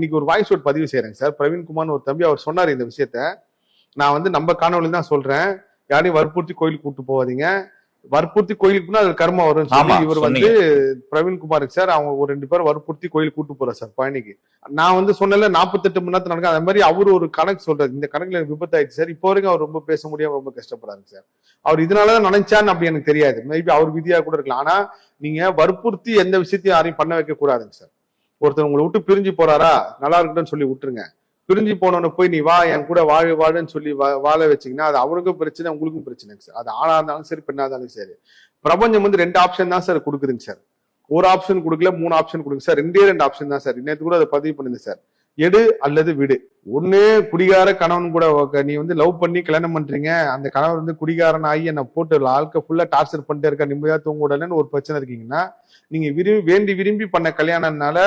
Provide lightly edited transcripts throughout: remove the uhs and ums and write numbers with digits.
இன்னைக்கு ஒரு voice note பதிவு செய்யறேங்க சார். பிரவீன்குமார்னு ஒரு தம்பி அவர் சொன்னாரு இந்த விஷயத்த. நான் வந்து நம்ம காணொலி தான் சொல்றேன். யாரையும் வற்புறுத்தி கோயிலுக்கு கூட்டு போவாதீங்க. வற்புறுத்தி கோயிலுக்கு போனா அது கர்மம் வரும்னு சொல்லி இவர் வந்து பிரவீன்குமாருக்கு சார் அவங்க ஒரு 2 பேர் வற்புறுத்தி கோயிலுக்கு கூட்டு போறாரு சார் பழனிக்கு. நான் வந்து சொன்னல 48 மணி நேரத்துல நடக்கும். அதே மாதிரி அவரு ஒரு கணக்கு சொல்றாரு. இந்த கணக்குல எனக்கு விபத்து ஆயிடுச்சு சார். இப்போ வரைக்கும் அவர் ரொம்ப பேச முடியாம ரொம்ப கஷ்டப்படுறாரு சார். அவர் இதனாலதான் நினைச்சான்னு அப்படி எனக்கு தெரியாது. மேபி அவர் விதியா கூட இருக்கலாம். ஆனா நீங்க வற்புறுத்தி எந்த விஷயத்தையும் யாரையும் பண்ண வைக்க கூடாதுங்க சார். ஒருத்தர் உங்களை விட்டு பிரிஞ்சு போறாரா, நல்லா இருக்கட்டும்னு சொல்லி விட்டுருங்க. பிரிஞ்சு போனவன போய் நீ வா என் கூட வாழுன்னு சொல்லி வாழ வச்சீங்கன்னா அது அவனுக்கும் பிரச்சனை, உங்களுக்கும் பிரச்சனை சார். அது ஆணா இருந்தாலும் சரி, பெண்ணா இருந்தாலும் சரி. பிரபஞ்சம் வந்து 2 ஆப்ஷன் தான் சார் கொடுக்குதுங்க சார். ஒரு ஆப்ஷன் கொடுக்கல, 3 ஆப்ஷன் கொடுங்க சார். 2 ஆப்ஷன் தான் சார். நேற்று கூட அதை பதிவு பண்ணுங்க சார். எடு அல்லது விடு. ஒண்ணு குடிகார கணவன் கூட நீ வந்து லவ் பண்ணி கல்யாணம் பண்றீங்க, அந்த கணவர் வந்து குடிகாரன் ஆகி என்ன போட்டு வாழ்க்கை ஃபுல்லா டார்ச்சர் பண்ணிட்டே இருக்கா, நிம்மதியா தூங்க விடலன்னு ஒரு பிரச்சனை இருக்கீங்கன்னா, நீங்க விரும்பி பண்ண கல்யாணம்னால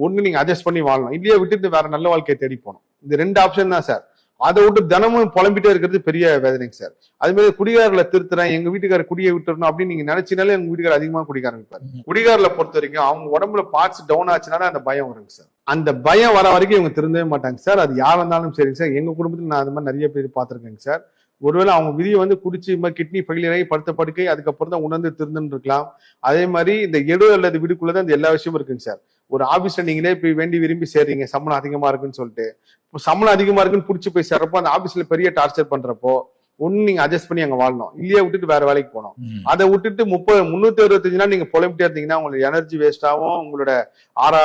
ஒண்ணு நீங்க அட்ஜஸ்ட் பண்ணி வாழணும், இல்லையா விட்டுட்டு வேற நல்ல வாழ்க்கையை தேடி போகணும். இந்த 2 ஆப்ஷன் தான் சார். அதை விட்டு தினமும் புலம்பிட்டே இருக்கிறது பெரிய வேதனைங்க சார். அது மாதிரி குடிகாரில திருத்துறேன், எங்க வீட்டுக்காரர் குடியை விட்டுறணும் அப்படின்னு நீங்க நினைச்சினாலே எங்க வீட்டுக்காரர் அதிகமா குடிக்க ஆரம்பிப்பாரு. குடிகாரில பொறுத்த வரைக்கும் அவங்க உடம்புல பார்ட்ஸ் டவுன் ஆச்சுனால அந்த பயம் வருங்க சார். அந்த பயம் வர வரைக்கும் இவங்க திருந்தவே மாட்டாங்க சார். அது யாரா இருந்தாலும் சரிங்க சார். எங்க குடும்பத்துல நான் அது மாதிரி நிறைய பேர் பார்த்திருக்கேங்க சார். ஒருவேளை அவங்க விதியை வந்து குடிச்சு கிட்னி ஃபெயிலியர் ஆகி படுத்த படுக்கை, அதுக்கப்புறம் தான் உணர்ந்து திருந்துன்னு இருக்கலாம். அதே மாதிரி இந்த எடு அல்லது விடுக்குள்ளதான் இந்த எல்லா விஷயமும் இருக்குங்க சார். ஒரு ஆபீஸ்ல நீங்களே போய் வேண்டி விரும்பி சேர்றீங்க, சம்பளம் அதிகமா இருக்குன்னு சொல்லிட்டு. இப்போ சம்பளம் அதிகமா இருக்குன்னு புடிச்சு போய் சேர்றப்போ அந்த ஆபீஸ்ல பெரிய டார்ச்சர் பண்றப்போ ஒண்ணு நீங்க அட்ஜஸ்ட் பண்ணி அங்க வாழணும், இல்லையா விட்டுட்டு வேற வேலைக்கு போகணும். அதை விட்டுட்டு 365 நாள் நீங்க புலம்பிட்டே இருந்தீங்கன்னா உங்களுக்கு எனர்ஜி வேஸ்ட் ஆகும், உங்களோட ஆறா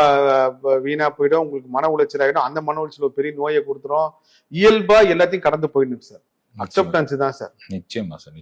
வீணா போயிடும், உங்களுக்கு மன உளைச்சல் ஆகிடும். அந்த மன உளைச்சல் ஒரு பெரிய நோயை கொடுத்துரும். இயல்பா எல்லாத்தையும் கடந்து போயிடும் சார். அக்செப்டன்ஸ் தான் சார். நிச்சயமா சார்.